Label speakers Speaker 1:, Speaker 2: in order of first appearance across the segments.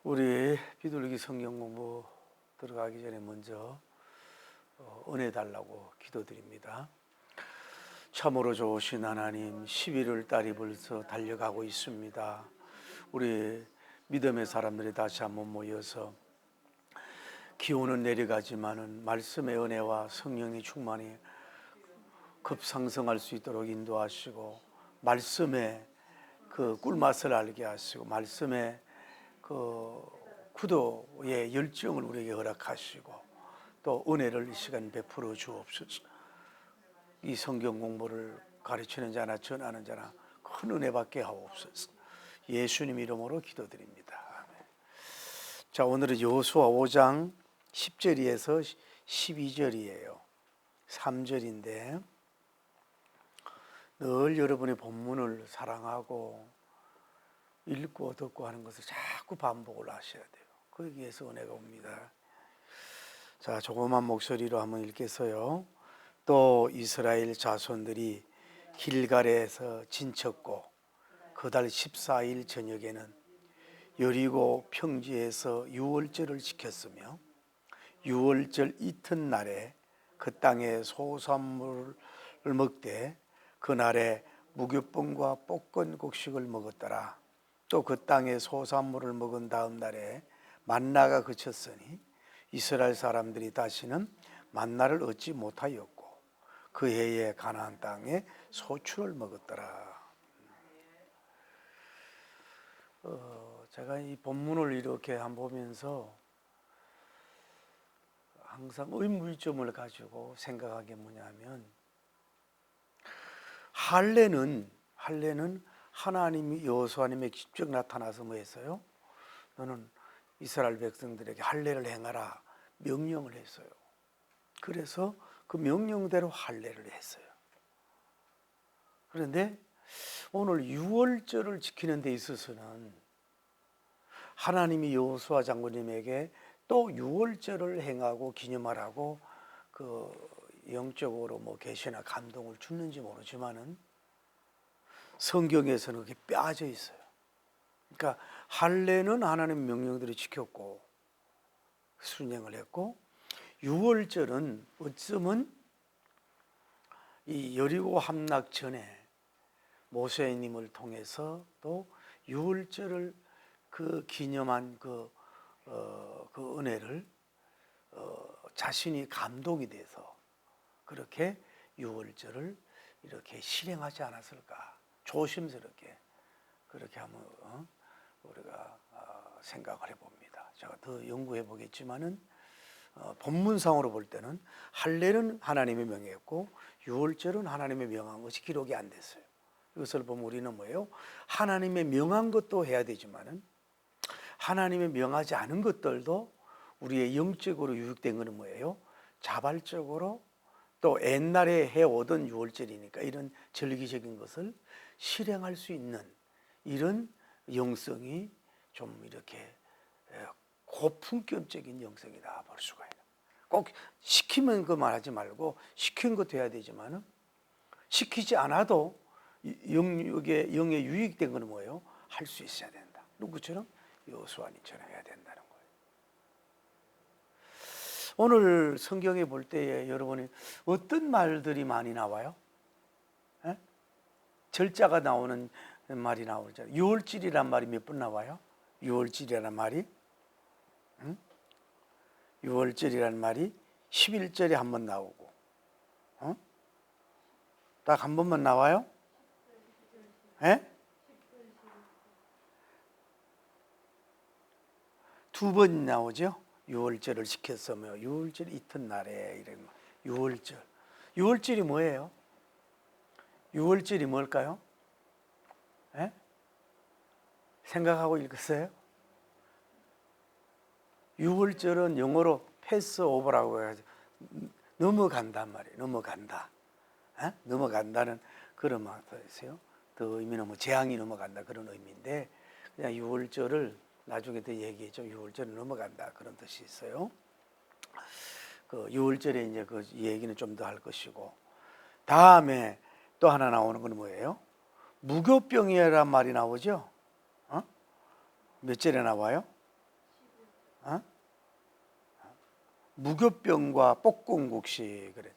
Speaker 1: 우리 비둘기 성경 공부 들어가기 전에 먼저 은혜 달라고 기도드립니다. 참으로 좋으신 하나님, 11월 달이 벌써 달려가고 있습니다. 우리 믿음의 사람들이 다시 한번 모여서 기온은 내려가지만은 말씀의 은혜와 성령의 충만이 급상승할 수 있도록 인도하시고, 말씀의 그 꿀맛을 알게 하시고, 말씀의 그 구도의 열정을 우리에게 허락하시고, 또 은혜를 이 시간 베풀어 주옵소서. 이 성경 공부를 가르치는 자나 전하는 자나 큰 은혜 받게 하옵소서. 예수님 이름으로 기도드립니다. 아멘. 자, 오늘은 여호수아 5장 10절에서 12절이에요. 3절인데 늘 여러분의 본문을 사랑하고 읽고 듣고 하는 것을 자꾸 반복을 하셔야 돼요. 거기에서 은혜가 옵니다. 자, 조그만 목소리로 한번 읽겠어요. 또 이스라엘 자손들이 길갈에서 진쳤고 그달 14일 저녁에는 여리고 평지에서 유월절을 지켰으며, 유월절 이튿날에 그 땅에 소산물을 먹되 그날에 무교병과 볶은 곡식을 먹었더라. 또 그 땅에 소산물을 먹은 다음 날에 만나가 그쳤으니 이스라엘 사람들이 다시는 만나를 얻지 못하였고 그 해에 가나안 땅에 소출을 먹었더라. 제가 이 본문을 이렇게 한번 보면서 항상 의문점을 가지고 생각한 게 뭐냐면, 할례는 하나님이 여호수아님에게 직접 나타나서 뭐 했어요? 너는 이스라엘 백성들에게 할례를 행하라 명령을 했어요. 그래서 그 명령대로 할례를 했어요. 그런데 오늘 유월절을 지키는 데 있어서는 하나님이 여호수아 장군님에게 또 유월절을 행하고 기념하라고 그 영적으로 뭐 계시나 감동을 주는지 모르지만은 성경에서는 그게 빠져 있어요. 그러니까 할례는 하나님 명령들이 지켰고 순행을 했고, 유월절은 어쩌면 이 여리고 함락 전에 모세님을 통해서 또 유월절을 그 기념한 그 은혜를 자신이 감동이 돼서 그렇게 유월절을 이렇게 실행하지 않았을까, 조심스럽게 그렇게 한번 우리가 생각을 해봅니다. 제가 더 연구해 보겠지만은 본문상으로 볼 때는 할례는 하나님이 명했고 유월절은 하나님이 명한 것이 기록이 안 됐어요. 이것을 보면 우리는 뭐예요? 하나님의 명한 것도 해야 되지만은 하나님의 명하지 않은 것들도 우리의 영적으로 유익된 것은 뭐예요? 자발적으로 또 옛날에 해오던 유월절이니까 이런 절기적인 것을 실행할 수 있는 이런 영성이 좀 이렇게 고품격적인 영성이다 볼 수가 있어요. 꼭 시키면 그 말하지 말고 시킨 것도 해야 되지만은 시키지 않아도 영에 유익된 것은 뭐예요? 할 수 있어야 된다. 누구처럼? 여호수아님처럼 해야 된다는 거예요. 오늘 성경에 볼 때에 여러분이 어떤 말들이 많이 나와요? 에? 절자가 나오는 말이 나오죠. 유월절이란 말이 몇 번 나와요? 유월절이라는 말이, 유월절이라는 말이 11절에 한 번 나오고, 딱 한 번만 나와요? 두 번 나오죠. 유월절을 지켰으며 유월절 이튿날에 이런 유월절. 유월절이 뭐예요? 유월절이 뭘까요? 생각하고 읽었어요? 유월절은 영어로 패스오버라고 해가지고 넘어간단 말이에요. 넘어간다. 넘어간다는 그런 뜻이에요. 더 의미는 뭐 재앙이 넘어간다 그런 의미인데, 그냥 유월절을 나중에 더 얘기했죠. 유월절을 넘어간다 그런 뜻이 있어요. 그 유월절에 이제 그 얘기는 좀 더 할 것이고, 다음에 또 하나 나오는 건 뭐예요? 무교병이란 말이 나오죠. 몇 절에 나와요? 어? 무교병과 볶음국시 그래.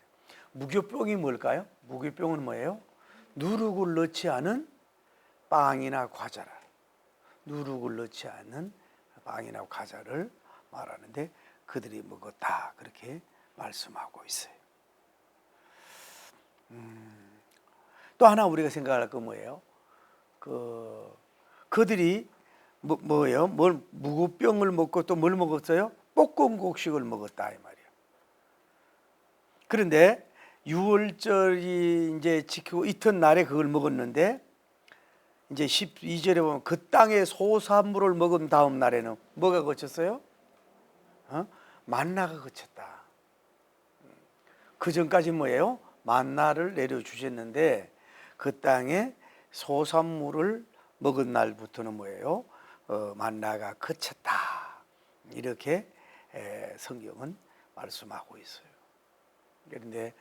Speaker 1: 무교병이 뭘까요? 무교병은 뭐예요? 누룩을 넣지 않은 빵이나 과자를 누룩을 넣지 않은 빵이나 과자를 말하는데 그들이 먹었다 그렇게 말씀하고 있어요. 또 하나 우리가 생각할 거 뭐예요? 그들이 뭐예요? 뭘 무교병을 먹고 또 뭘 먹었어요? 볶음국식을 먹었다 이 말이에요. 그런데 유월절이 이제 지키고 이튿날에 그걸 먹었는데 이제 12절에 보면 그 땅의 소산물을 먹은 다음 날에는 뭐가 거쳤어요? 만나가 거쳤다. 그 전까지 뭐예요? 만나를 내려주셨는데 그 땅에 소산물을 먹은 날부터는 뭐예요? 만나가 거쳤다. 이렇게 성경은 말씀하고 있어요. 그런데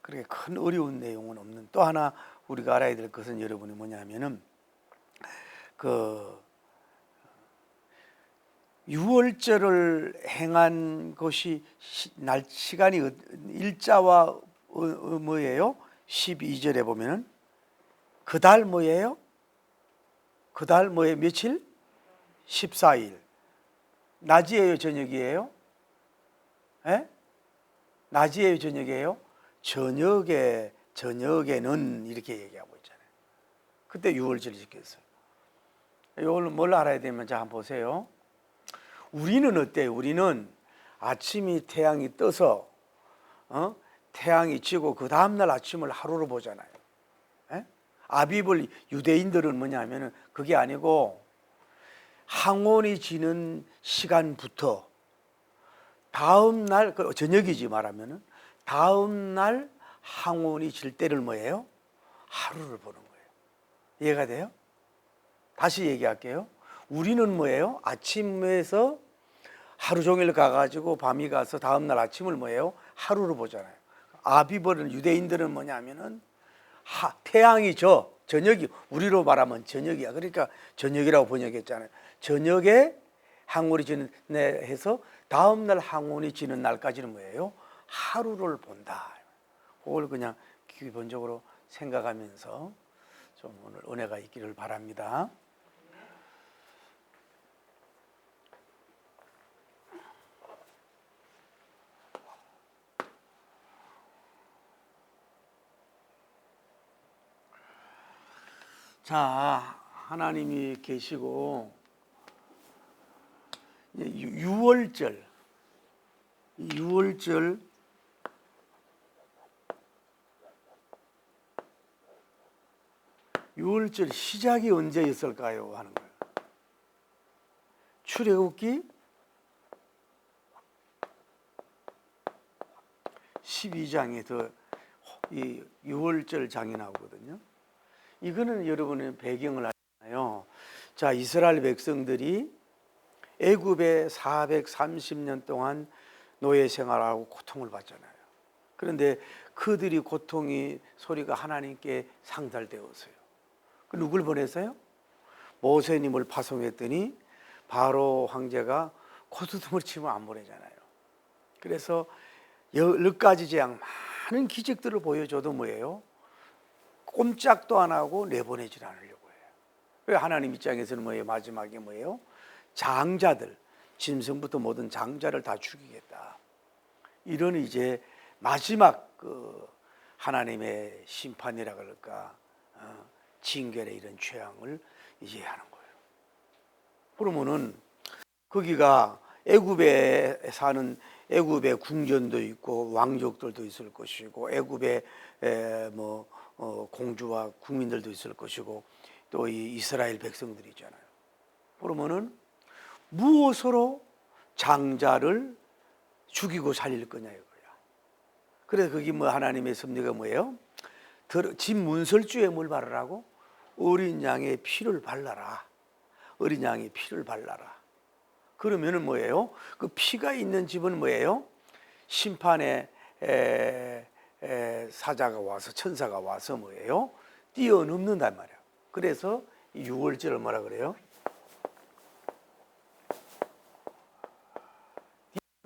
Speaker 1: 그렇게 큰 어려운 내용은 없는 또 하나 우리가 알아야 될 것은 여러분이 뭐냐면은 유월절을 행한 것이 시간이 일자와 뭐예요? 12절에 보면은 그달 뭐예요? 그달 뭐예요? 며칠? 14일. 낮이에요, 저녁이에요? 예? 낮이에요, 저녁이에요? 저녁에는 이렇게 얘기하고 있잖아요. 그때 유월절 지켰어요. 이걸 뭘 알아야 되면 자 한번 보세요. 우리는 어때요? 우리는 아침이 태양이 떠서 태양이 지고 그 다음날 아침을 하루로 보잖아요. 에? 아비벌 유대인들은 뭐냐면은 그게 아니고 항원이 지는 시간부터 다음날 저녁이지 말하면은 다음날 항원이 질 때를 뭐예요? 하루를 보는 거예요. 이해가 돼요? 다시 얘기할게요. 우리는 뭐예요? 아침에서 하루 종일 가가지고 밤이 가서 다음날 아침을 뭐예요? 하루로 보잖아요. 아비벌은 유대인들은 뭐냐면은 태양이 저녁이 우리로 말하면 저녁이야. 그러니까 저녁이라고 번역했잖아요. 저녁에 항원이 지는 해서 다음날 항원이 지는 날까지는 뭐예요? 하루를 본다. 그걸 그냥 기본적으로 생각하면서 좀 오늘 은혜가 있기를 바랍니다. 자, 하나님이 계시고 유월절 시작이 언제였을까요? 하는 거예요. 출애굽기 12장에 이 유월절 장이 나오거든요. 이거는 여러분의 배경을 알잖아요. 자, 이스라엘 백성들이 애굽에 430년 동안 노예 생활하고 고통을 받잖아요. 그런데 그들이 고통이 소리가 하나님께 상달되었어요. 누굴 보냈어요? 모세님을 파송했더니 바로 황제가 코두둠을 치면 안 보내잖아요. 그래서 10가지 재앙 많은 기적들을 보여줘도 뭐예요? 꼼짝도 안 하고 내보내질 않으려고 해요. 왜 하나님 입장에서는 뭐예요? 마지막에 뭐예요? 장자들, 짐승부터 모든 장자를 다 죽이겠다. 이런 이제 마지막 하나님의 심판이라 그럴까, 징계의 이런 죄악을 이제 하는 거예요. 그러면은 거기가 애굽에 사는 애굽의 궁전도 있고 왕족들도 있을 것이고 애굽의 공주와 국민들도 있을 것이고 또 이 이스라엘 백성들이 있잖아요. 그러면은 무엇으로 장자를 죽이고 살릴 거냐 이거야. 그래서 거기 하나님의 섭리가 뭐예요? 집 문설주에 뭘 바르라고? 어린 양의 피를 발라라. 어린 양의 피를 발라라. 그러면은 뭐예요? 그 피가 있는 집은 뭐예요? 심판의 사자가 와서 천사가 와서 뭐예요? 뛰어넘는단 말이야. 그래서 유월절을 뭐라 그래요?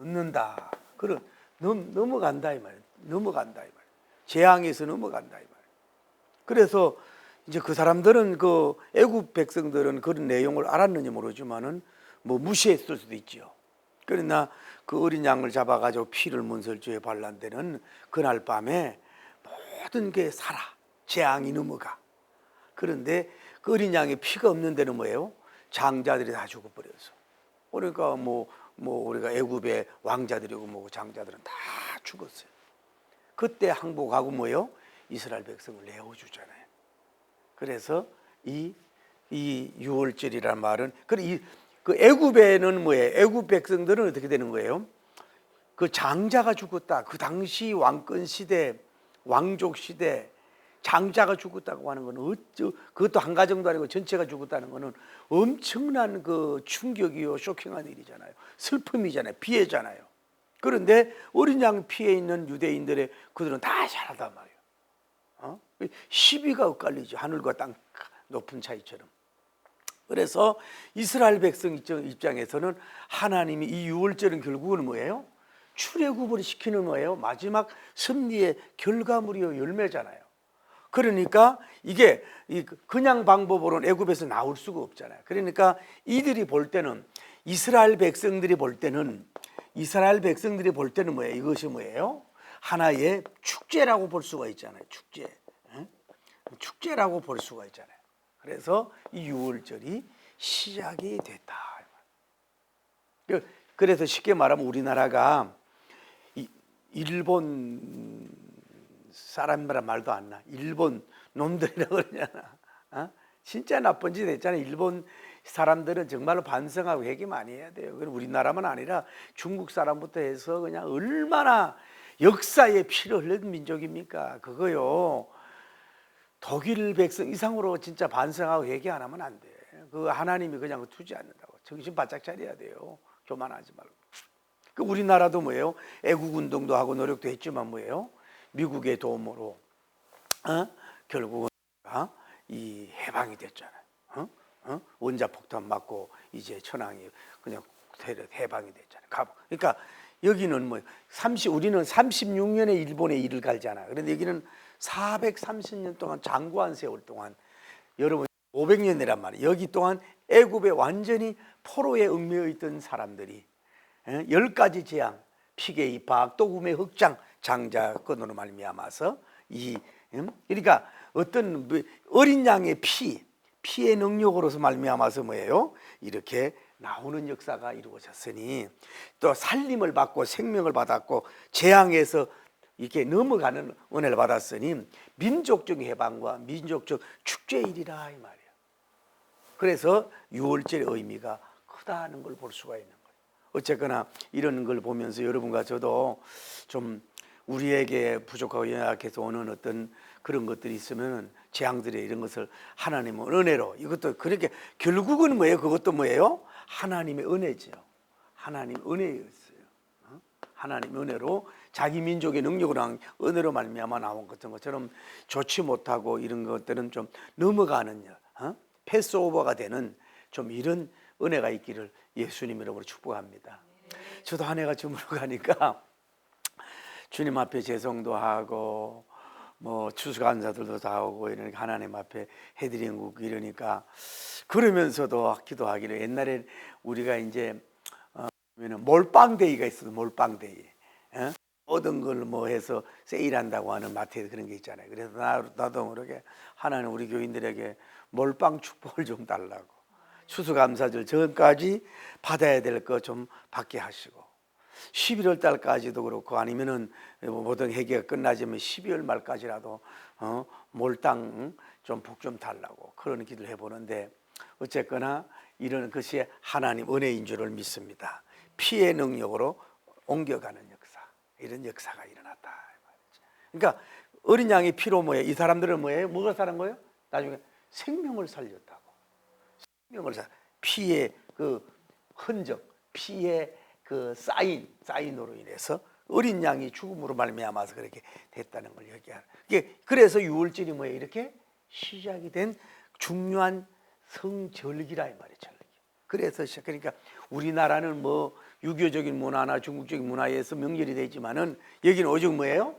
Speaker 1: 넣는다. 그런 넘어간다 이 말이에요. 넘어간다 이 말이에요. 재앙에서 넘어간다 이 말이에요. 그래서 이제 그 사람들은 그 애굽 백성들은 그런 내용을 알았는지 모르지만은 뭐 무시했을 수도 있죠. 그러나 그 어린 양을 잡아가지고 피를 문설주에 발란 데는 그날 밤에 모든 게 살아. 재앙이 넘어가. 그런데 그 어린 양의 피가 없는 데는 뭐예요? 장자들이 다 죽어버렸어. 그러니까 뭐 우리가 애굽의 왕자들이고 뭐고 장자들은 다 죽었어요. 그때 항복하고 뭐예요? 이스라엘 백성을 내어주잖아요. 그래서 이 6월절이라는 말은 그 애굽에는 뭐예요? 애굽 백성들은 어떻게 되는 거예요? 그 장자가 죽었다. 그 당시 왕권 시대, 왕족 시대 장자가 죽었다고 하는 건 그것도 한 가정도 아니고 전체가 죽었다는 거는 엄청난 그 충격이요, 쇼킹한 일이잖아요. 슬픔이잖아요. 피해잖아요. 그런데 어린 양 피해 있는 유대인들의 그들은 다 잘하단 말이에요. 시비가 엇갈리죠. 하늘과 땅 높은 차이처럼. 그래서 이스라엘 백성 입장에서는 하나님이 이 6월절은 결국은 뭐예요? 출애굽을 시키는 뭐예요? 마지막 승리의 결과물이요, 열매잖아요. 그러니까 이게 그냥 방법으로는 애굽에서 나올 수가 없잖아요. 그러니까 이들이 볼 때는 이스라엘 백성들이 볼 때는 뭐예요? 이것이 뭐예요? 하나의 축제라고 볼 수가 있잖아요. 축제라고 볼 수가 있잖아요. 그래서 이 6월절이 시작이 됐다. 그래서 쉽게 말하면 우리나라가 일본 사람이란 말도 안 나. 일본 놈들이라고 그러잖아. 진짜 나쁜 짓 했잖아. 일본 사람들은 정말로 반성하고 회개 많이 해야 돼요. 우리나라만 아니라 중국 사람부터 해서 그냥 얼마나 역사에 피를 흘린 민족입니까? 그거요. 독일 백성 이상으로 진짜 반성하고 회개 안 하면 안 돼. 그 하나님이 그냥 두지 않는다고. 정신 바짝 차려야 돼요. 교만하지 말고. 그 우리나라도 뭐예요? 애국 운동도 하고 노력도 했지만 뭐예요? 미국의 도움으로 결국은 이 해방이 됐잖아요. 원자폭탄 맞고 이제 천황이 그냥 해방이 됐잖아요. 그러니까 여기는 뭐 우리는 36년에 일본에 이를 갈잖아요. 그런데 여기는 430년 동안 장구한 세월 동안 여러분 500년이란 말이에요. 여기 동안 애굽에 완전히 포로에 얽매여 있던 사람들이 10가지 재앙, 피계 입학, 또금의 흑장, 장자권으로 말미암아서 그러니까 어떤 어린 양의 피의 능력으로서 말미암아서 뭐예요? 이렇게 나오는 역사가 이루어졌으니 또 살림을 받고 생명을 받았고 재앙에서 이렇게 넘어가는 은혜를 받았으니 민족적 해방과 민족적 축제일이라 이 말이에요. 그래서 6월절의 의미가 크다는 걸 볼 수가 있는 거예요. 어쨌거나 이런 걸 보면서 여러분과 저도 좀 우리에게 부족하고 연약해서 오는 어떤 그런 것들이 있으면 재앙들의 이런 것을 하나님의 은혜로 이것도 그렇게 결국은 뭐예요? 그것도 뭐예요? 하나님의 은혜죠. 하나님 은혜였어요. 하나님 은혜로 자기 민족의 능력으로 은혜로 말미암아 나온 것처럼 좋지 못하고 이런 것들은 좀 넘어가는 패스오버가 되는 좀 이런 은혜가 있기를 예수님 이름으로 축복합니다. 저도 한 해가 저물어 가니까 주님 앞에 제성도 하고 뭐 추수감사들도 다 오고 이러니까 하나님 앞에 해드리는 거 이러니까 그러면서도 기도하기를 옛날에 우리가 이제 몰빵데이가 있어도 몰빵데이 모든 걸 뭐 해서 세일한다고 하는 마트에 그런 게 있잖아요. 그래서 나도 모르게 하나님 우리 교인들에게 몰빵 축복을 좀 달라고 추수감사절 전까지 받아야 될 거 좀 받게 하시고 11월 달까지도 그렇고 아니면은 모든 회계가 끝나지면 12월 말까지라도 몰당 좀 복 좀 달라고 그런 기도를 해보는데 어쨌거나 이런 것이 하나님 은혜인 줄을 믿습니다. 피의 능력으로 옮겨가는 역사, 이런 역사가 일어났다. 그러니까 어린 양의 피로 뭐예요? 이 사람들은 뭐예요? 뭐가 살은 거예요? 나중에 생명을 살렸다고. 생명을 피의 그 흔적, 피의 그 사인으로 인해서 어린 양이 죽음으로 말미암아서 그렇게 됐다는 걸 얘기하는. 그래서 6월절이 뭐예요? 이렇게 시작이 된 중요한 성절기라 이 말이에요. 절기. 그래서 그러니까 우리나라는 뭐 유교적인 문화나 중국적인 문화에서 명절이 되지만은 여기는 오직 뭐예요?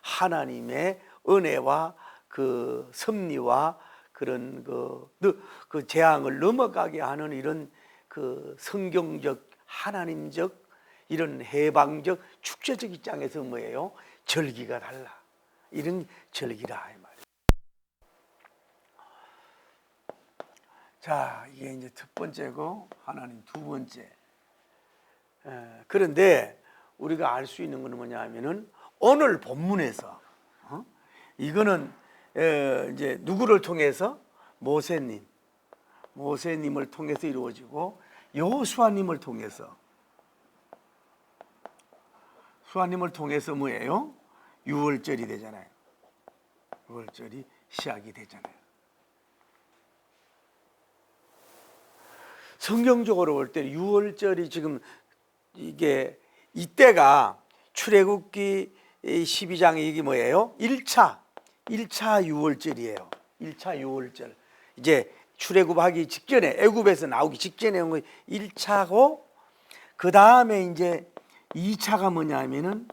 Speaker 1: 하나님의 은혜와 그 섭리와 그런 그 재앙을 넘어가게 하는 이런 그 성경적 하나님적 이런 해방적 축제적 입장에서 뭐예요? 절기가 달라. 이런 절기라 이 말이에요. 자, 이게 이제 첫 번째고 하나님 두 번째. 그런데 우리가 알 수 있는 것은 뭐냐 하면은 오늘 본문에서 이거는 이제 누구를 통해서 모세님을 통해서 이루어지고 여호수아님을 통해서 뭐예요? 유월절이 되잖아요. 유월절이 시작이 되잖아요. 성경적으로 볼 때 유월절이 지금 이게 이때가 출애굽기 12장이 이게 뭐예요? 1차 유월절이에요. 1차 유월절. 이제 출애굽하기 직전에 애굽에서 나오기 직전에 온 거 1차고 그 다음에 이제 2차가 뭐냐면은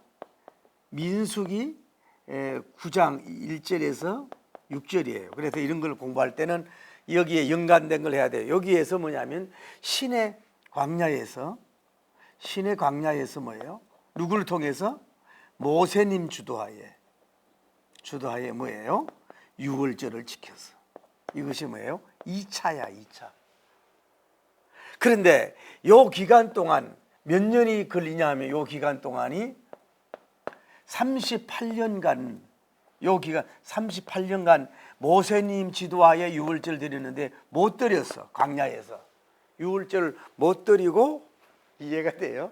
Speaker 1: 민수기 9장 1절에서 6절이에요. 그래서 이런 걸 공부할 때는 여기에 연관된 걸 해야 돼요. 여기에서 뭐냐면 신의 광야에서 뭐예요? 누구를 통해서? 모세님 주도하에 뭐예요? 유월절을 지켰어. 이것이 뭐예요? 2차야 2차. 그런데 요 기간 동안 몇 년이 걸리냐 하면 요 기간 동안이 38년간 38년간 모세님 지도하에 유월절 드렸는데 못 드렸어. 광야에서 유월절 못 드리고 이해가 돼요?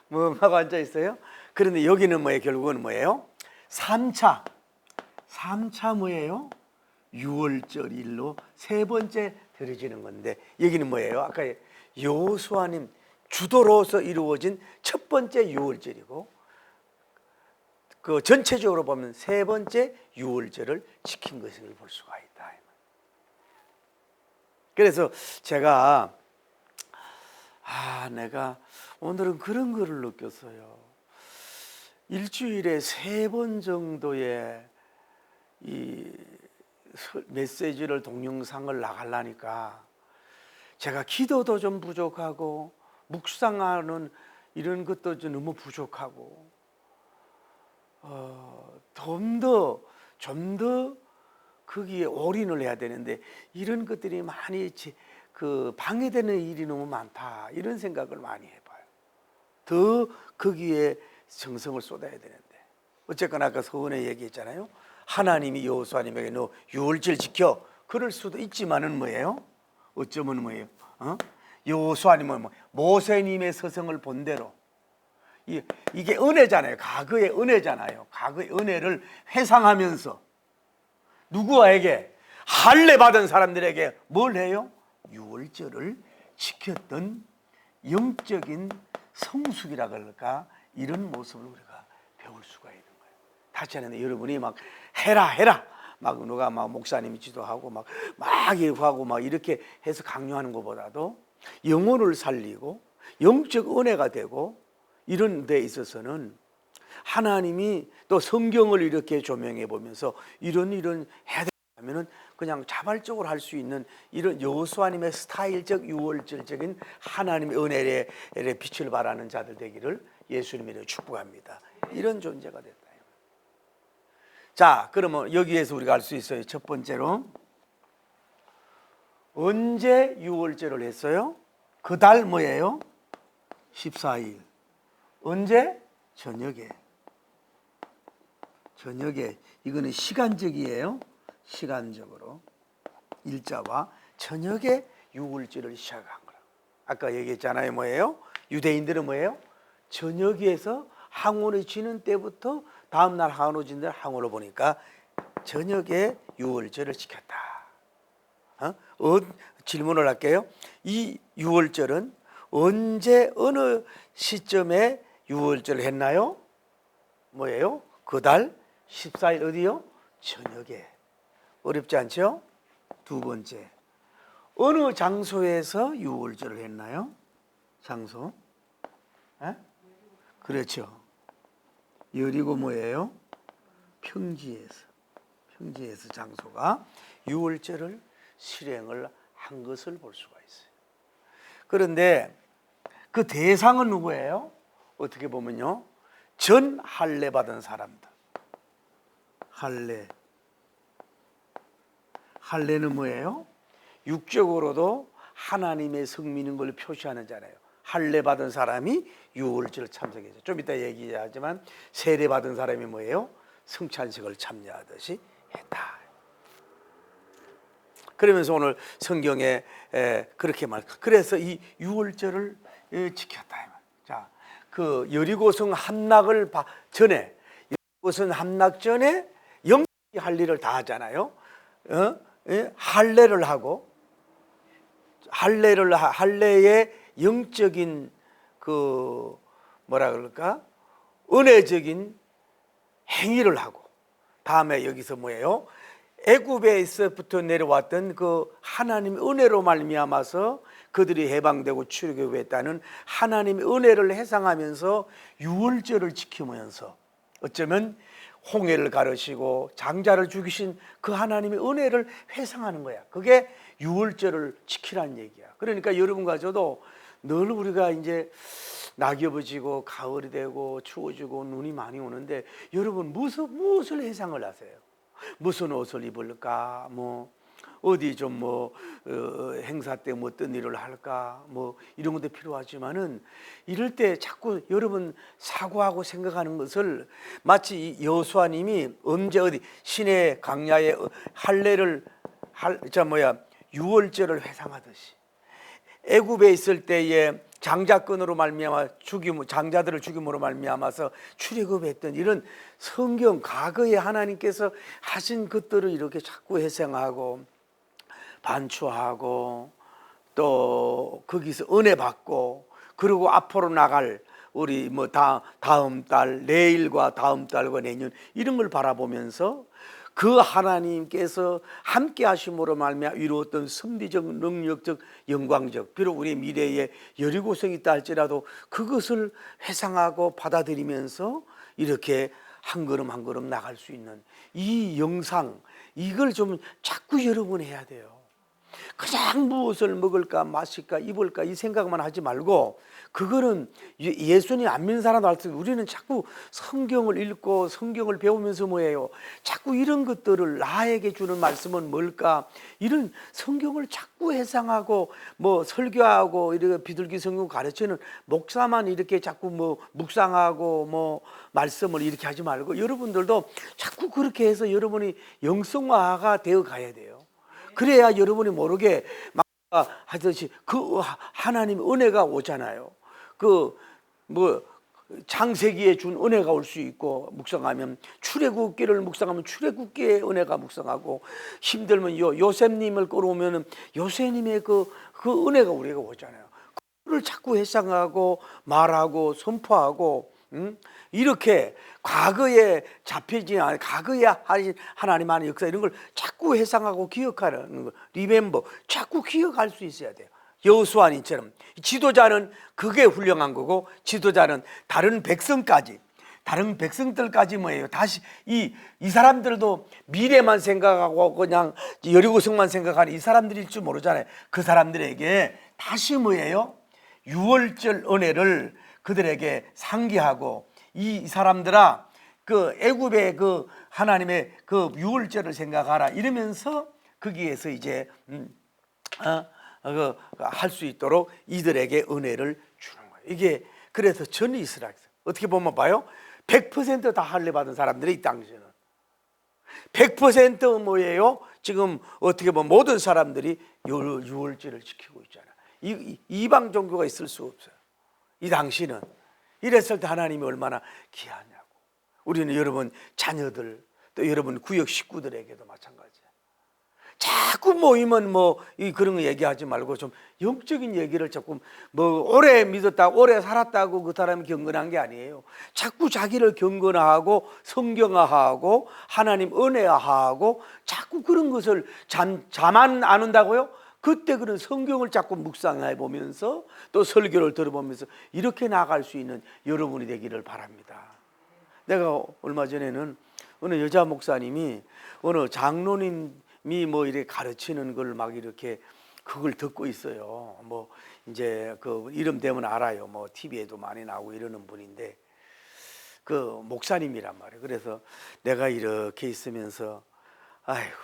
Speaker 1: 뭐하고 앉아 있어요? 그런데 여기는 뭐예요? 결국은 뭐예요? 3차 뭐예요? 유월절 일로 세 번째 드려지는 건데 여기는 뭐예요? 아까 여호수아님 주도로서 이루어진 첫 번째 유월절이고 그 전체적으로 보면 세 번째 유월절을 지킨 것을 볼 수가 있다. 그래서 제가 내가 오늘은 그런 거를 느꼈어요. 일주일에 3번 정도의 이 메시지를 동영상을 나가려니까 제가 기도도 좀 부족하고 묵상하는 이런 것도 좀 너무 부족하고 좀 더 거기에 올인을 해야 되는데 이런 것들이 많이 그 방해되는 일이 너무 많다 이런 생각을 많이 해봐요. 더 거기에 정성을 쏟아야 되는데 어쨌거나 아까 서원에 얘기했잖아요. 하나님이 여호수아님에게 너 유월절 지켜 그럴 수도 있지만은 뭐예요? 어쩌면 뭐예요? 여호수아님은 모세님의 서성을 본 대로 이게 은혜잖아요. 과거의 은혜잖아요. 과거의 은혜를 회상하면서 누구에게 할례 받은 사람들에게 뭘 해요? 유월절을 지켰던 영적인 성숙이라 그럴까 이런 모습을 우리가 배울 수가 있는 거예요. 다시 하는데 여러분이 막 해라 막 누가 막 목사님이 지도하고 막 이렇게 하고 막 이렇게 해서 강요하는 것보다도 영혼을 살리고 영적 은혜가 되고 이런 데 있어서는 하나님이 또 성경을 이렇게 조명해 보면서 이런 해야 되면은 그냥 자발적으로 할 수 있는 이런 여호수아님의 스타일적 유월절적인 하나님의 은혜의 빛을 발하는 자들 되기를 예수님으로 축복합니다. 이런 존재가 됐다. 자, 그러면 여기에서 우리가 알 수 있어요. 첫 번째로 언제 유월절을 했어요? 그 달 뭐예요? 14일. 언제? 저녁에. 이거는 시간적이에요. 시간적으로 일자와 저녁에 유월절을 시작한 거라. 아까 얘기했잖아요. 뭐예요? 유대인들은 뭐예요? 저녁에서 항원을 지는 때부터 다음날 항원을 지는 날 항원을 보니까 저녁에 유월절을 지켰다. 질문을 할게요. 이 유월절은 언제 어느 시점에 유월절을 했나요? 뭐예요? 그 달 14일 어디요? 저녁에. 어렵지 않죠? 두 번째, 어느 장소에서 유월절을 했나요? 장소? 에? 그렇죠. 여리고 뭐예요? 평지에서 장소가 유월절을 실행을 한 것을 볼 수가 있어요. 그런데 그 대상은 누구예요? 어떻게 보면요, 전 할례 받은 사람들. 할례는 뭐예요? 육적으로도 하나님의 성민인 걸 표시하는 자예요. 할례 받은 사람이 유월절 참석했죠. 좀 이따 얘기하지만 세례 받은 사람이 뭐예요? 성찬식을 참여하듯이 했다. 그러면서 오늘 성경에 그렇게 그래서 이 유월절을 지켰다. 자, 그 여리고성 함락을 전에, 여리고성 함락 전에 영적인 할 일을 다 하잖아요. 할례를 하고, 할례의 영적인 그 뭐라 그럴까, 은혜적인 행위를 하고, 다음에 여기서 뭐예요? 애굽에서부터 내려왔던 그 하나님의 은혜로 말미암아서 그들이 해방되고 출애굽했다는 하나님의 은혜를 회상하면서 유월절을 지키면서 어쩌면 홍해를 가르시고 장자를 죽이신 그 하나님의 은혜를 회상하는 거야. 그게 유월절을 지키라는 얘기야. 그러니까 여러분과 저도 늘 우리가 이제 낙엽이 지고 가을이 되고 추워지고 눈이 많이 오는데, 여러분 무엇을 회상을 하세요? 무슨 옷을 입을까? 뭐 어디 좀 행사 때 뭐 어떤 일을 할까? 뭐 이런 것도 필요하지만은, 이럴 때 자꾸 여러분 사고하고 생각하는 것을 마치 여호수아님이 언제 어디 시내 광야에 할례를 유월절을 회상하듯이, 애굽에 있을 때에 장자권으로 말미암아 장자들을 죽임으로 말미암아서 출애굽했던 이런 성경 과거에 하나님께서 하신 것들을 이렇게 자꾸 회상하고 반추하고, 또 거기서 은혜 받고, 그리고 앞으로 나갈 우리 다음 달, 내일과 다음 달과 내년 이런 걸 바라보면서 그 하나님께서 함께 하심으로 말미암아 이루었던 섭리적, 능력적, 영광적, 비록 우리 미래에 여리고성이 있다 할지라도 그것을 회상하고 받아들이면서 이렇게 한 걸음 한 걸음 나갈 수 있는 이 영상, 이걸 좀 자꾸 여러분 해야 돼요. 그냥 무엇을 먹을까 마실까 입을까 이 생각만 하지 말고, 그거는 예수님 안 믿는 사람도 할 때 우리는 자꾸 성경을 읽고 성경을 배우면서 뭐예요? 자꾸 이런 것들을 나에게 주는 말씀은 뭘까? 이런 성경을 자꾸 회상하고 설교하고 이렇게 비둘기 성경 가르치는 목사만 이렇게 자꾸 묵상하고 말씀을 이렇게 하지 말고, 여러분들도 자꾸 그렇게 해서 여러분이 영성화가 되어 가야 돼요. 그래야 여러분이 모르게 막 하듯이 그 하나님의 은혜가 오잖아요. 창세기에 준 은혜가 올 수 있고, 묵상하면 출애굽기를 묵상하면 출애굽기의 은혜가 묵상하고, 힘들면 요셉님을 끌어오면 요셉님의 그 은혜가 우리가 오잖아요. 그걸 자꾸 회상하고 말하고 선포하고, 이렇게 과거에 잡히지 않은 과거에 하신 하나님 하는 역사 이런 걸 자꾸 회상하고 기억하는 거, 리멤버 자꾸 기억할 수 있어야 돼요. 여호수아님처럼 지도자는 그게 훌륭한 거고, 지도자는 다른 백성들까지 뭐예요? 다시 이 사람들도 미래만 생각하고 그냥 여리고성만 생각하는 이 사람들일 줄 모르잖아요. 그 사람들에게 다시 뭐예요? 유월절 은혜를 그들에게 상기하고, 이 사람들아 그 애굽의 그 하나님의 그 유월절을 생각하라 이러면서 거기에서 이제 할 수 있도록 이들에게 은혜를 주는 거예요. 이게 그래서 전 이스라엘 어떻게 보면 봐요, 100% 다 할례 받은 사람들이 이 당시에는 100% 뭐예요? 지금 어떻게 보면 모든 사람들이 유월절을 지키고 있잖아요. 이방 종교가 있을 수 없어요. 이 당시는 이랬을 때 하나님이 얼마나 귀하냐고. 우리는 여러분 자녀들, 또 여러분 구역 식구들에게도 마찬가지야. 자꾸 모이면 그런 거 얘기하지 말고 좀 영적인 얘기를 조금 오래 믿었다 오래 살았다고 그 사람이 경건한 게 아니에요. 자꾸 자기를 경건화하고 성경화하고 하나님 은혜화하고 자꾸 그런 것을 잠 안 온다고요? 그때 그런 성경을 자꾸 묵상해 보면서 또 설교를 들어보면서 이렇게 나아갈 수 있는 여러분이 되기를 바랍니다. 내가 얼마 전에는 어느 여자 목사님이 어느 장로님이 뭐 이렇게 가르치는 걸 막 이렇게 그걸 듣고 있어요. 뭐 이제 그 이름 되면 알아요. 뭐 TV에도 많이 나오고 이러는 분인데 그 목사님이란 말이에요. 그래서 내가 이렇게 있으면서 아이고,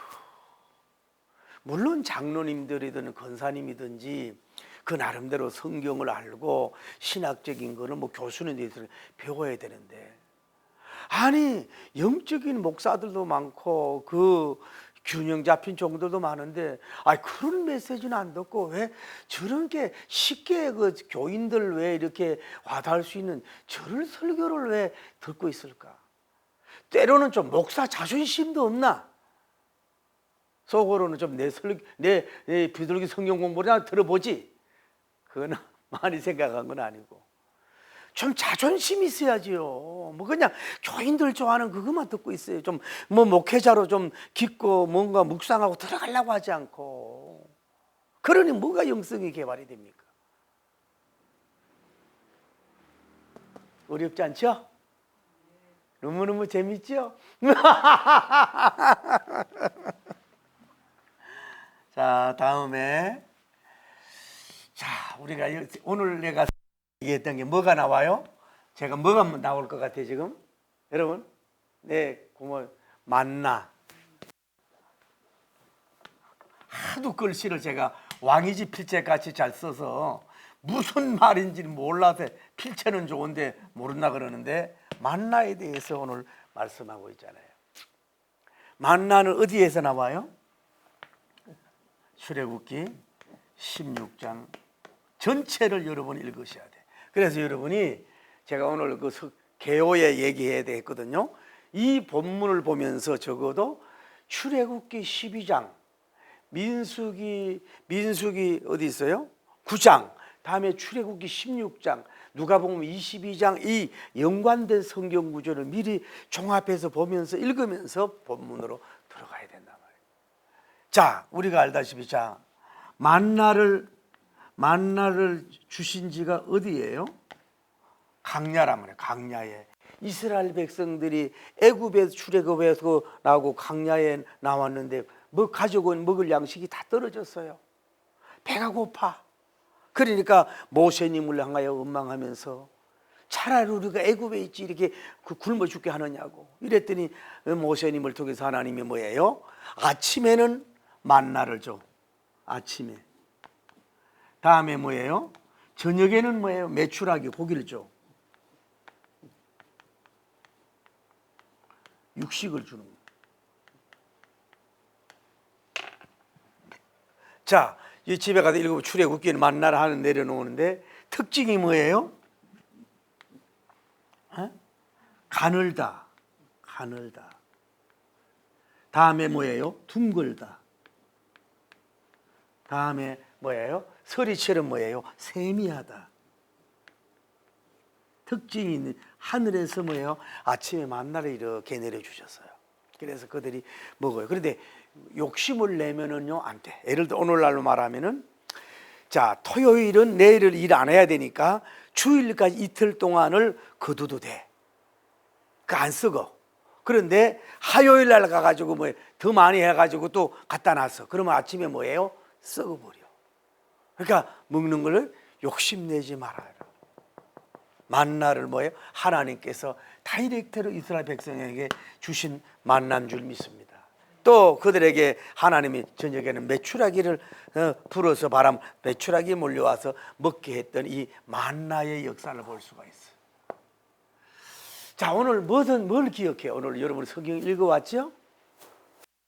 Speaker 1: 물론 장로님들이든 권사님이든지 그 나름대로 성경을 알고 신학적인 거는 뭐 교수는 대해서 배워야 되는데, 아니 영적인 목사들도 많고 그 균형 잡힌 종들도 많은데 그런 메시지는 안 듣고 왜 저렇게 쉽게 그 교인들 왜 이렇게 와닿을 수 있는 저런 설교를 왜 듣고 있을까? 때로는 좀 목사 자존심도 없나? 속으로는 좀 내 비둘기 성경 공부를 들어보지. 그건 많이 생각한 건 아니고 좀 자존심이 있어야지요. 뭐 그냥 교인들 좋아하는 그것만 듣고 있어요. 좀 뭐 목회자로 좀 깊고 뭔가 묵상하고 들어가려고 하지 않고. 그러니 뭐가 영성이 개발이 됩니까? 어렵지 않죠? 너무너무 재밌죠? 자, 다음에 우리가 오늘 내가 얘기했던 게 뭐가 나와요? 제가 뭐가 나올 것 같아요 지금? 여러분? 네, 고모 만나. 하도 글씨를 제가 왕이지 필체같이 잘 써서 무슨 말인지는 몰라서 필체는 좋은데 모른다 그러는데 만나에 대해서 오늘 말씀하고 있잖아요. 만나는 어디에서 나와요? 출애굽기 16장 전체를 여러분이 읽으셔야 돼. 그래서 여러분이 제가 오늘 그 개요에 얘기해야 되거든요. 이 본문을 보면서 적어도 출애굽기 12장, 민수기 어디 있어요? 9장, 다음에 출애굽기 16장, 누가복음 22장 이 연관된 성경 구조를 미리 종합해서 보면서 읽으면서 본문으로 들어가야 된단 말이에요. 자, 우리가 알다시피 만나를 주신 지가 어디예요? 강야란 말이에요. 강야에 이스라엘 백성들이 애굽에서 출애굽해서 나오고 강야에 나왔는데 뭐 가져온 먹을 양식이 다 떨어졌어요. 배가 고파. 그러니까 모세님을 향하여 원망하면서 차라리 우리가 애굽에 있지 이렇게 굶어 죽게 하느냐고 이랬더니 모세님을 통해서 하나님이 뭐예요? 아침에는 만나를 줘. 아침에. 다음에 뭐예요? 저녁에는 뭐예요? 메추라기 고기를 줘. 육식을 주는 거예요. 자, 이 집에 가서 읽으면 출애굽기는 만나를 하는 내려놓는데 특징이 뭐예요? 가늘다. 다음에 뭐예요? 둥글다. 다음에 뭐예요? 서리처럼 뭐예요? 세미하다. 특징이 있는 하늘에서 뭐예요? 아침에 만나를 이렇게 내려주셨어요. 그래서 그들이 먹어요. 그런데 욕심을 내면은요 안 돼. 예를 들어 오늘날로 말하면은 토요일은 내일을 일 안 해야 되니까 주일까지 이틀 동안을 거둬도 돼. 안 썩어. 그런데 화요일 날 가가지고 더 많이 해가지고 또 갖다 놨어. 그러면 아침에 뭐예요? 썩어버려. 그러니까 먹는 걸 욕심내지 말아요. 만나를 뭐예요? 하나님께서 다이렉트로 이스라엘 백성에게 주신 만난 줄 믿습니다. 또 그들에게 하나님이 저녁에는 메추라기를 불어서 메추라기 몰려와서 먹게 했던 이 만나의 역사를 볼 수가 있어요. 자, 오늘 뭘 기억해요? 오늘 여러분 성경 읽어왔죠?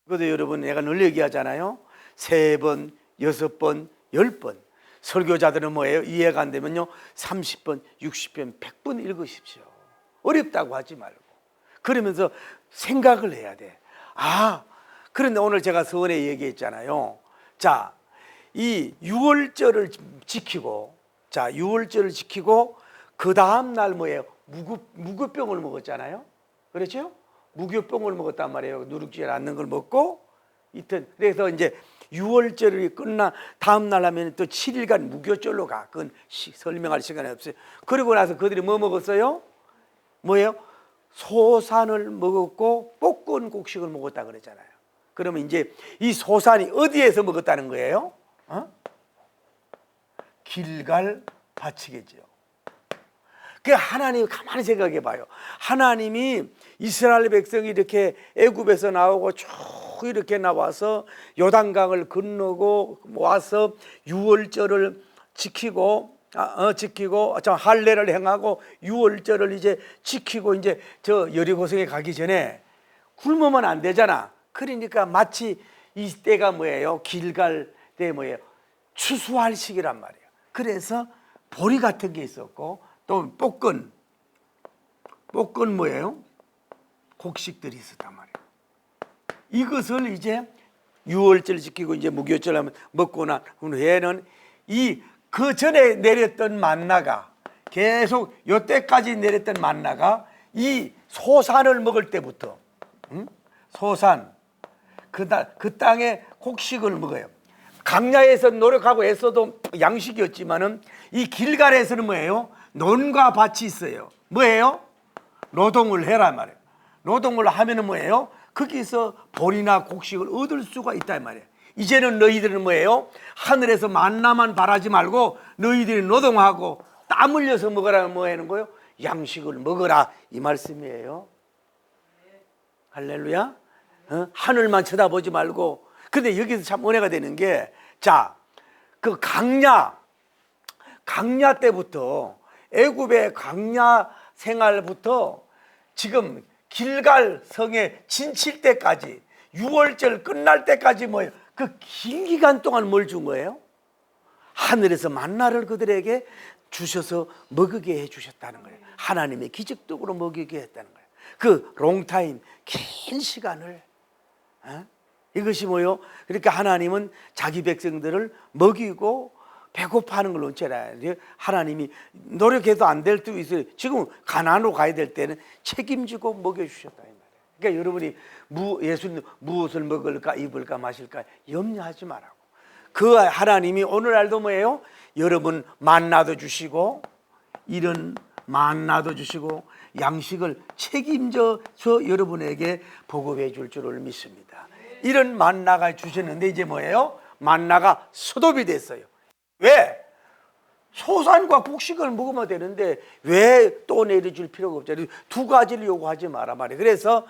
Speaker 1: 그것도 여러분 내가 늘 얘기하잖아요. 3번, 6번, 10번. 설교자들은 뭐예요? 이해가 안 되면요 30번, 60번, 100번 읽으십시오. 어렵다고 하지 말고 그러면서 생각을 해야 돼. 그런데 오늘 제가 서원에 얘기했잖아요. 자, 이 6월절을 지키고 그 다음 날 뭐예요? 무교병을 먹었잖아요. 그렇죠? 무교병을 먹었단 말이에요. 누룩지 않는 걸 먹고 이틀. 그래서 이제 유월절이 끝나 다음 날 하면 또 7일간 무교절로 가. 그건 설명할 시간이 없어요. 그리고 나서 그들이 뭐 먹었어요? 뭐예요? 소산을 먹었고 볶은 곡식을 먹었다 그랬잖아요. 그러면 이제 이 소산이 어디에서 먹었다는 거예요? 길갈 밭이겠죠. 그 하나님 가만히 생각해 봐요. 하나님이 이스라엘 백성이 이렇게 애굽에서 나오고 쭉 이렇게 나와서 요단강을 건너고 와서 유월절을 지키고 할례를 행하고 유월절을 이제 지키고 이제 저 여리고성에 가기 전에 굶으면 안 되잖아. 그러니까 마치 이때가 뭐예요? 길갈 때 뭐예요? 추수할 시기란 말이에요. 그래서 보리 같은 게 있었고 또 볶은 뭐예요? 곡식들이 있었단 말이에요. 이것을 이제 유월절 지키고 이제 무교절 하면 먹고 난 후에는 그 전에 내렸던 만나가 계속 요때까지 내렸던 만나가 이 소산을 먹을 때부터 소산 그 땅에 곡식을 먹어요. 강야에서 노력하고 애써도 양식이었지만은 이 길갈에서는 뭐예요? 논과 밭이 있어요. 뭐예요? 노동을 해란 말이에요. 노동을 하면은 뭐예요? 거기서 보리나 곡식을 얻을 수가 있단 말이에요. 이제는 너희들은 뭐예요? 하늘에서 만나만 바라지 말고 너희들이 노동하고 땀 흘려서 먹으라. 뭐 하는 거예요? 양식을 먹어라 이 말씀이에요. 할렐루야. 하늘만 쳐다보지 말고. 근데 여기서 참 은혜가 되는 게, 자, 그 강야 때부터 애굽의 강야 생활부터 지금 길갈 성에 진칠 때까지 유월절 끝날 때까지 뭐예요? 그 긴 기간 동안 뭘 준 거예요? 하늘에서 만나를 그들에게 주셔서 먹게 해주셨다는 거예요. 하나님의 기적적으로 먹이게 했다는 거예요. 그 롱타임, 긴 시간을. 이것이 뭐요? 그러니까 하나님은 자기 백성들을 먹이고 배고파하는 걸 원치라. 하나님이 노력해도 안 될 때도 있어요. 지금 가나안으로 가야 될 때는 책임지고 먹여주셨다 이 말이에요. 그러니까 여러분이 예수님 무엇을 먹을까 입을까 마실까 염려하지 말라고. 그 하나님이 오늘날도 뭐예요? 여러분 만나도 주시고 이런 만나도 주시고 양식을 책임져서 여러분에게 보급해 줄 줄을 믿습니다. 이런 만나가 주셨는데 이제 뭐예요? 만나가 수도비 됐어요. 왜? 소산과 곡식을 먹으면 되는데 왜 또 내려줄 필요가 없잖아요. 두 가지를 요구하지 마라 말이에요. 그래서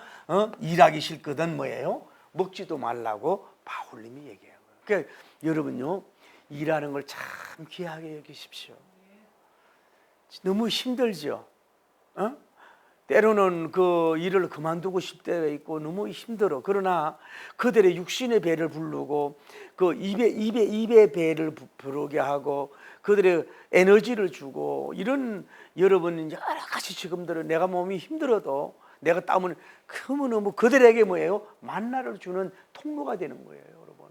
Speaker 1: 일하기 싫거든 뭐예요? 먹지도 말라고 바울님이 얘기해요. 그러니까 여러분요, 일하는 걸 참 귀하게 여기십시오. 너무 힘들죠. 때로는 그 일을 그만두고 싶을 때가 있고 너무 힘들어. 그러나 그들의 육신의 배를 부르고 그 입의 배를 부르게 하고 그들의 에너지를 주고 이런 여러분 여러 가지 지금들은 내가 몸이 힘들어도 내가 땀을 너무 그들에게 뭐예요? 만나를 주는 통로가 되는 거예요, 여러분.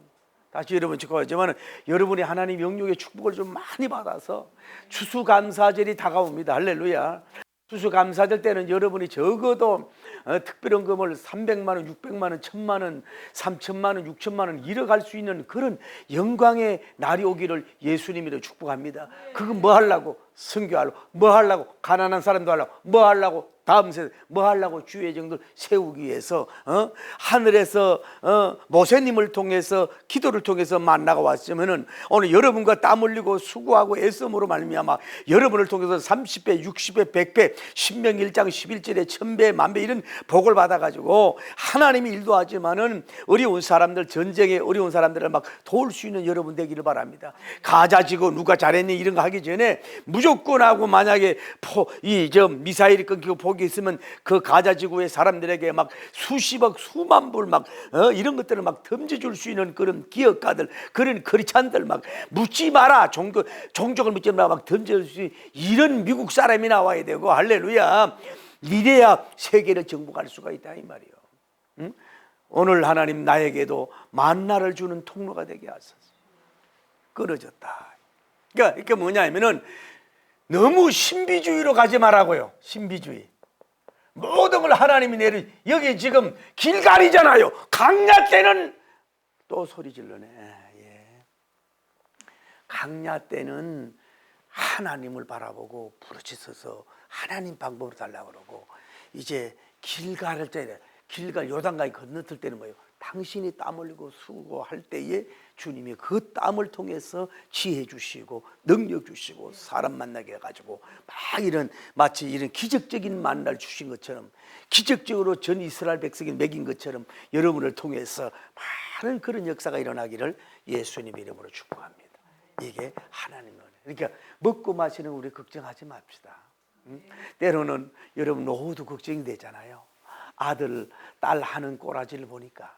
Speaker 1: 다시 여러분 축하하지만 여러분이 하나님 영육의 축복을 좀 많이 받아서 추수감사절이 다가옵니다. 할렐루야. 추수감사절 때는 여러분이 적어도 특별헌금을 300만 원, 600만 원, 1000만 원, 3000만 원, 6000만 원 잃어갈 수 있는 그런 영광의 날이 오기를 예수님으로 축복합니다. 그건 뭐 하려고? 선교하려고. 뭐 하려고? 가난한 사람도 하려고. 뭐 하려고? 다음 세대 뭐 하려고? 주의 정도를 세우기 위해서 하늘에서 모세님을 통해서 기도를 통해서 만나가 왔으면은 오늘 여러분과 땀 흘리고 수고하고 애씀으로 말미암아 여러분을 통해서 30배, 60배, 100배, 신명 1장 11절에 1000배, 만배 이런 복을 받아가지고 하나님이 일도 하지만은 어려운 사람들, 전쟁에 어려운 사람들을 막 도울 수 있는 여러분 되기를 바랍니다. 가자지고 누가 잘했니 이런 거 하기 전에 무조건 하고 만약에 미사일이 끊기고 폭이 있으면 그 가자지구의 사람들에게 막 수십억 수만 불 막 이런 것들을 막 던져줄 수 있는 그런 기업가들, 그런 크리스찬들 막 묻지 마라, 종족을 묻지 마라 막 던져줄 수 있는 이런 미국 사람이 나와야 되고 할렐루야. 이래야 세계를 정복할 수가 있다 이 말이요. 응? 오늘 하나님 나에게도 만나를 주는 통로가 되게 하소서. 끊어졌다. 그러니까 이게 뭐냐면은 너무 신비주의로 가지 말라고요. 신비주의. 모든 걸 하나님이 여기 지금 길갈이잖아요. 강야 때는 또 소리 질러네. 예. 강야 때는 하나님을 바라보고 부르짖어서 하나님 방법으로 달라고 그러고, 이제 길갈 때, 길갈 요단강이 건너뛸 때는 뭐예요? 당신이 땀 흘리고 수고할 때에 주님이 그 땀을 통해서 지혜 주시고 능력 주시고 사람 만나게 해가지고 막 이런, 마치 이런 기적적인 만날 주신 것처럼, 기적적으로 전 이스라엘 백성이 먹인 것처럼 여러분을 통해서 많은 그런 역사가 일어나기를 예수님 이름으로 축복합니다. 이게 하나님의 은혜. 그러니까 먹고 마시는 우리 걱정하지 맙시다. 때로는 여러분 노후도 걱정이 되잖아요. 아들, 딸 하는 꼬라지를 보니까,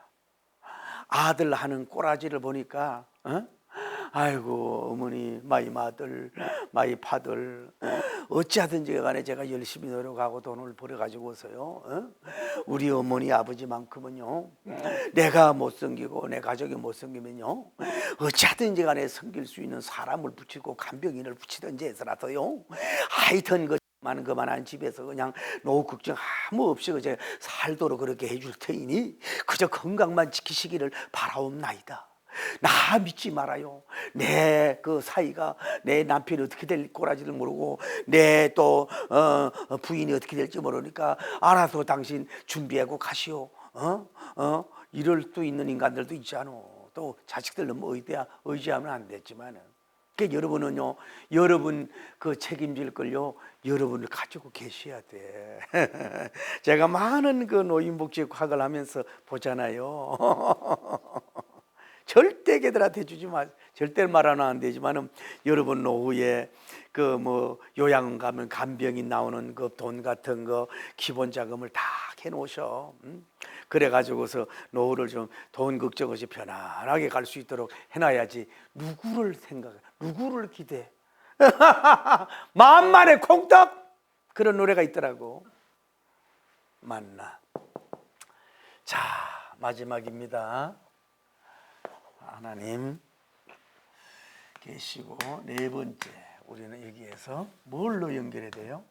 Speaker 1: 아들 하는 꼬라지를 보니까, 아이고 어머니, 마이 마들, 마이 파들, 어찌하든지 간에 제가 열심히 노력하고 돈을 벌어가지고서요, 우리 어머니 아버지만큼은요, 내가 못 섬기고 내 가족이 못 섬기면요, 어찌하든지 간에 섬길 수 있는 사람을 붙이고 간병인을 붙이든지 해서라도요, 하여튼 그만한 집에서 그냥 노후 걱정 아무 없이 그저 살도록 그렇게 해줄 테이니 그저 건강만 지키시기를 바라옵나이다. 나 믿지 말아요. 내 그 사이가, 내 남편이 어떻게 될 꼬라지를 모르고 내 또 부인이 어떻게 될지 모르니까 알아서 당신 준비하고 가시오. 이럴 수 있는 인간들도 있잖아. 또 자식들 너무 의지하면 안 되지만은, 그러니까 여러분은요, 여러분 그 책임질 걸요, 여러분을 가지고 계셔야 돼. 제가 많은 그 노인복지학을 하면서 보잖아요. 절대 걔들한테 주지 마. 절대 말하면 안 되지만은, 여러분 노후에 그 뭐 요양 가면 간병인 나오는 그 돈 같은 거 기본 자금을 다 해놓으셔. 그래 가지고서 노후를 좀 돈 걱정 없이 편안하게 갈 수 있도록 해놔야지. 누구를 생각해? 누구를 기대? 만만의 콩떡, 그런 노래가 있더라고. 만나. 자, 마지막입니다. 하나님 계시고, 네 번째, 우리는 여기에서 뭘로 연결해야 돼요?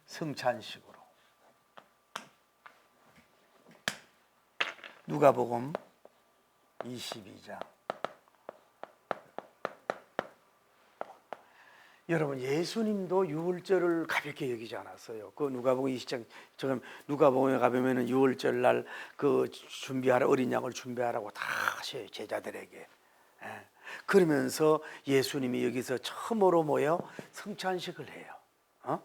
Speaker 1: 성찬식으로. 누가복음 22장. 여러분, 예수님도 유월절을 가볍게 여기지 않았어요. 그 누가복음 20장, 지금 누가복음에 가보면은 유월절 날 그 준비하라, 어린 양을 준비하라고 다 하셔요, 제자들에게. 그러면서 예수님이 여기서 처음으로 뭐예요? 성찬식을 해요.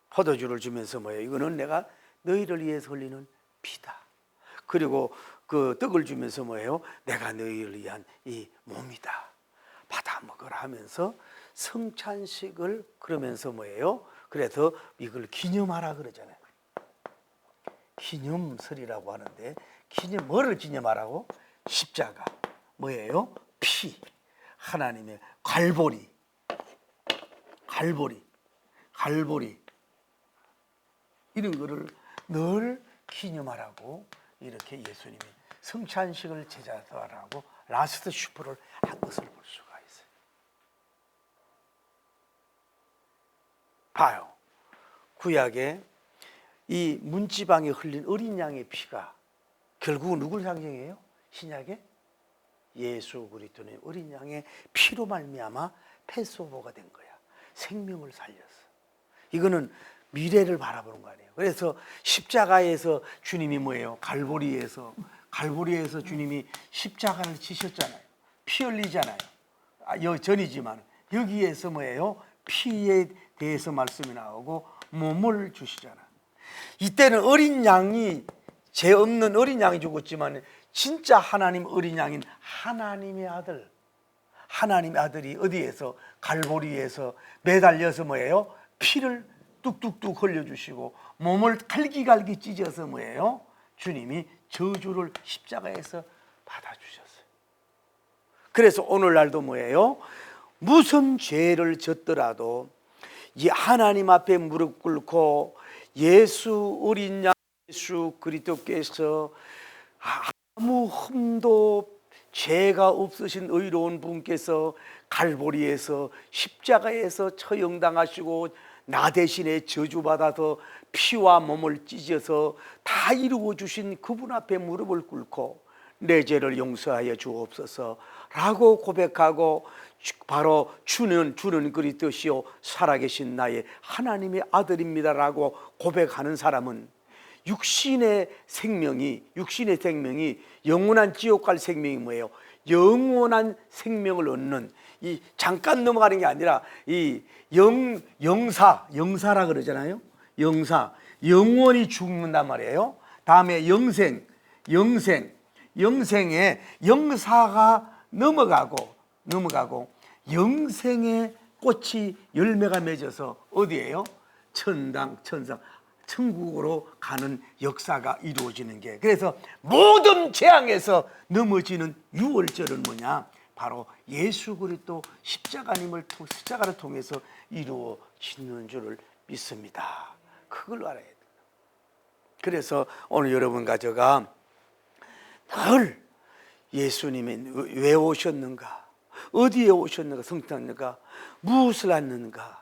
Speaker 1: 포도주를 주면서 뭐예요? 이거는 내가 너희를 위해서 흘리는 피다. 그리고 그 떡을 주면서 뭐예요? 내가 너희를 위한 이 몸이다. 받아 먹으라 하면서 성찬식을, 그러면서 뭐예요? 그래서 이걸 기념하라 그러잖아요. 기념설이라고 하는데, 뭐를 기념하라고? 십자가. 뭐예요? 피. 하나님의 갈보리. 이런 거를 늘 기념하라고 이렇게 예수님이 성찬식을 제자들하고 라스트 슈퍼를 한 것을 볼 수가 있어요. 봐요. 구약에 이 문지방에 흘린 어린 양의 피가 결국은 누굴 상징해요? 신약에 예수 그리스도의 어린 양의 피로 말미암아 패스오버가 된 거야. 생명을 살렸어. 이거는 미래를 바라보는 거 아니에요. 그래서 십자가에서 주님이 뭐예요? 갈보리에서 주님이 십자가를 지셨잖아요. 피 흘리잖아요. 전이지만 여기에서 뭐예요? 피에 대해서 말씀이 나오고 몸을 주시잖아. 이때는 어린 양이, 죄 없는 어린 양이 죽었지만 진짜 하나님 어린 양인 하나님의 아들, 하나님의 아들이 어디에서? 갈보리에서 매달려서 뭐예요? 피를 뚝뚝뚝 흘려주시고 몸을 갈기갈기 찢어서 뭐예요? 주님이 저주를 십자가에서 받아주셨어요. 그래서 오늘날도 뭐예요? 무슨 죄를 졌더라도 이 하나님 앞에 무릎 꿇고 예수 어린 양 예수 그리스도께서 아무 흠도 죄가 없으신 의로운 분께서 갈보리에서 십자가에서 처형당하시고 나 대신에 저주받아서 피와 몸을 찢어서 다 이루어 주신 그분 앞에 무릎을 꿇고 내 죄를 용서하여 주옵소서 라고 고백하고 바로 주는 그리스도시요 살아계신 나의 하나님의 아들입니다라고 고백하는 사람은 육신의 생명이 영원한 지옥 갈 생명이 뭐예요? 영원한 생명을 얻는, 이 잠깐 넘어가는 게 아니라 이 영사라 그러잖아요. 영원히 죽는단 말이에요. 다음에 영생에 영사가 넘어가고 영생의 꽃이 열매가 맺어서 어디예요? 천상 천국으로 가는 역사가 이루어지는 게, 그래서 모든 재앙에서 넘어지는 유월절은 뭐냐? 바로 예수 그리스도 십자가를 통해서 이루어지는 줄을 믿습니다. 그걸 알아야 돼요. 그래서 오늘 여러분과 제가 늘 예수님이 왜 오셨는가, 어디에 오셨는가, 성탄인가, 무엇을 했는가,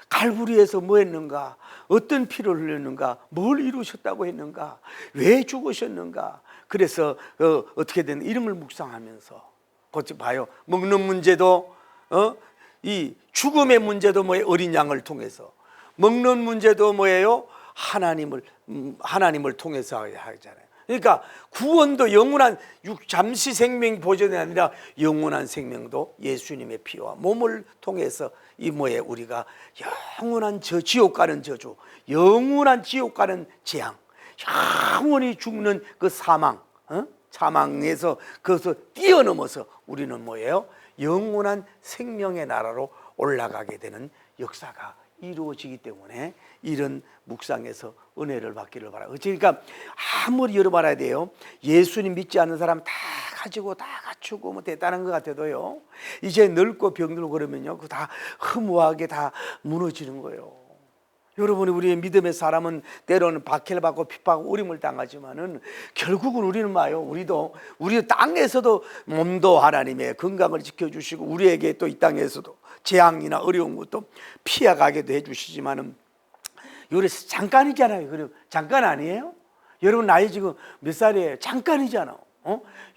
Speaker 1: 갈보리에서 뭐 했는가, 어떤 피를 흘렸는가, 뭘 이루셨다고 했는가, 왜 죽으셨는가. 그래서 어떻게 되는 이런 걸 묵상하면서 거치 봐요. 먹는 문제도 이 죽음의 문제도 뭐예요? 어린 양을 통해서. 먹는 문제도 뭐예요? 하나님을 통해서 하잖아요. 그러니까 구원도 영원한 잠시 생명 보존이 아니라 영원한 생명도 예수님의 피와 몸을 통해서 이 뭐에 우리가 영원한 지옥 가는 저주, 영원한 지옥 가는 재앙, 영원히 죽는 그 사망에서 그것을 뛰어넘어서 우리는 뭐예요? 영원한 생명의 나라로 올라가게 되는 역사가 이루어지기 때문에 이런 묵상에서 은혜를 받기를 바라고. 그러니까 아무리 여러분 알아야 돼요. 예수님 믿지 않는 사람 다 가지고 다 갖추고 뭐 대단한 것 같아도요, 이제 늙고 병들고 그러면요, 그 다 허무하게 다 무너지는 거예요. 여러분이 우리의 믿음의 사람은 때로는 박해를 받고 핍박하고 어림을 당하지만은 결국은 우리는 뭐예요? 우리 땅에서도 몸도 하나님의 건강을 지켜주시고 우리에게 또 이 땅에서도 재앙이나 어려운 것도 피해가게도 해주시지만은 요래 잠깐이잖아요. 그리고 잠깐 아니에요? 여러분 나이 지금 몇 살이에요? 잠깐이잖아.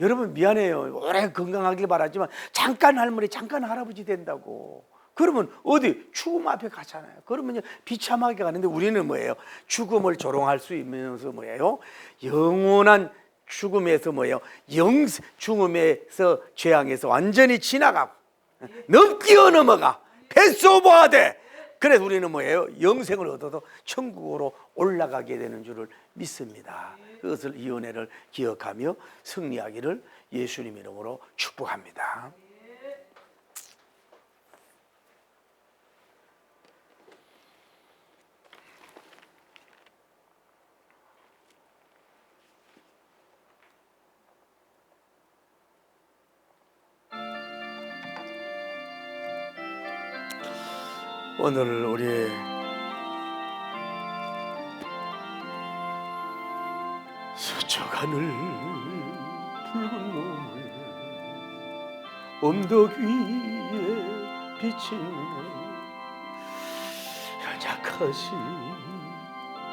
Speaker 1: 여러분 미안해요. 오래 건강하길 바라지만 잠깐 할머니, 잠깐 할아버지 된다고. 그러면 어디 죽음 앞에 가잖아요. 그러면 비참하게 가는데 우리는 뭐예요? 죽음을 조롱할 수 있면서 뭐예요? 영원한 죽음에서 뭐예요? 죽음에서 재앙에서 완전히 지나가고 뛰어넘어가 패스오버하되, 그래서 우리는 뭐예요? 영생을 얻어도 천국으로 올라가게 되는 줄을 믿습니다. 그것을 이 은혜를 기억하며 승리하기를 예수님 이름으로 축복합니다. 오늘 우리 스쳐가는 붉은 노을 언덕 위에 비치는 연약하신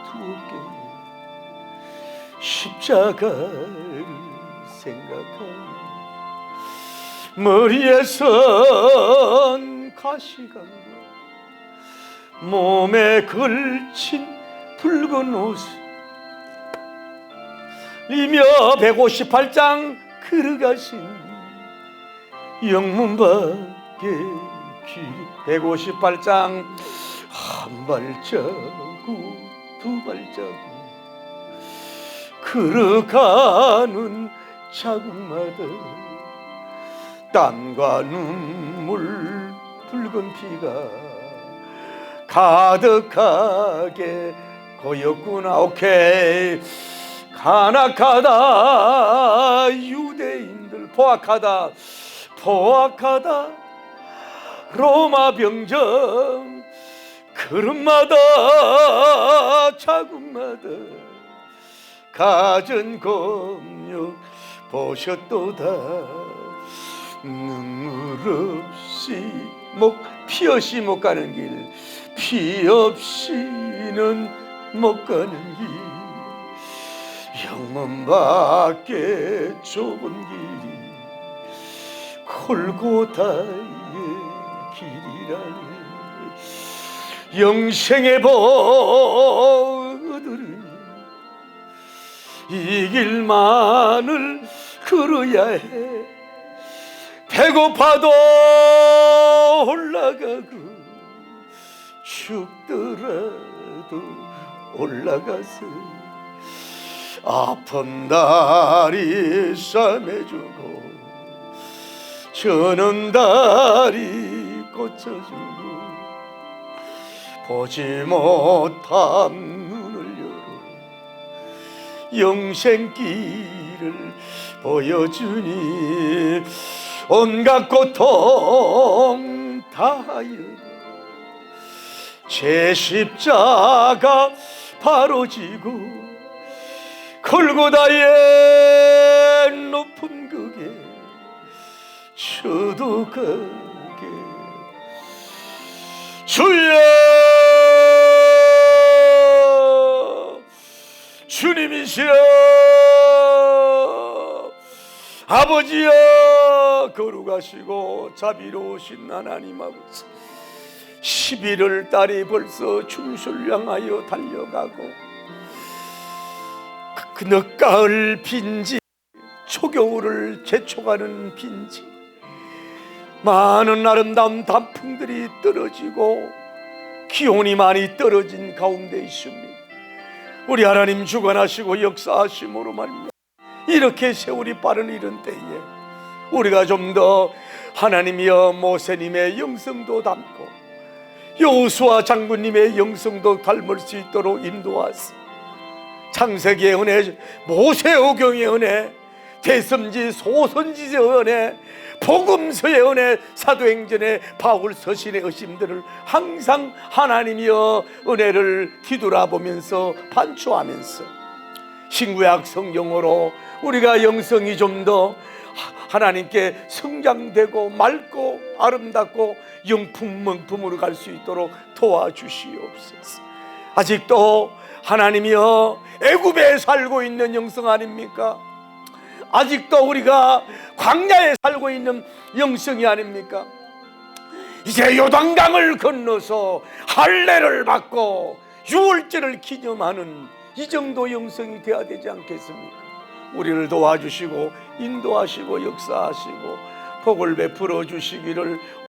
Speaker 1: 두 어깨 십자가를 생각하며 머리에 선 가시관과 몸에 걸친 붉은 옷 이며 158장 걸어가신 영문밖에 길이 158장 한 발자국 두 발자국 걸어가는 자국마다 땀과 눈물 붉은 피가 가득하게 고였구나. 오케이. 간악하다 유대인들, 포악하다 로마 병정 걸음마다 자국마다 가전 검역 보셨도다. 눈물 없이 피 없이 못 가는 길, 피 없이는 못 가는 길, 영문 밖에 좁은 길이 골고다의 길이라네. 영생의 버들은 이 길만을 걸어야 해. 배고파도 올라가고 죽더라도 올라가서 아픈 다리 싸매주고 저는 다리 고쳐주고 보지 못한 눈을 열어 영생길을 보여주니 온갖 고통 다하여 제 십자가 바로 지고 골고다의 높은 극에 저도 가게 주여 주님이시여 아버지여 거룩하시고 자비로우신 하나님 아버지 11월 달이 벌써 중수를 향하여 달려가고 그 늦가을 빈지 초겨울을 재촉하는 빈지 많은 아름다운 단풍들이 떨어지고 기온이 많이 떨어진 가운데 있습니다. 우리 하나님 주관하시고 역사하심으로 말미암아 이렇게 세월이 빠른 이런 때에 우리가 좀 더 하나님이여 모세님의 영성도 담고 여호수아 장군님의 영성도 닮을 수 있도록 인도하시. 창세기의 은혜, 모세오경의 은혜, 대선지 소선지의 은혜, 복음서의 은혜, 사도행전의 바울 서신의 의심들을 항상 하나님이여 은혜를 뒤돌아보면서 반추하면서 신구약 성경으로 우리가 영성이 좀 더 하나님께 성장되고 맑고 아름답고 영품명품으로 갈 수 있도록 도와주시옵소서. 아직도 하나님이여 애굽에 살고 있는 영성 아닙니까? 아직도 우리가 광야에 살고 있는 영성이 아닙니까? 이제 요단강을 건너서 할례를 받고 유월절을 기념하는 이 정도 영성이 되어야 되지 않겠습니까? 우리를 도와주시고 인도하시고 역사하시고 복을 베풀어 주시기를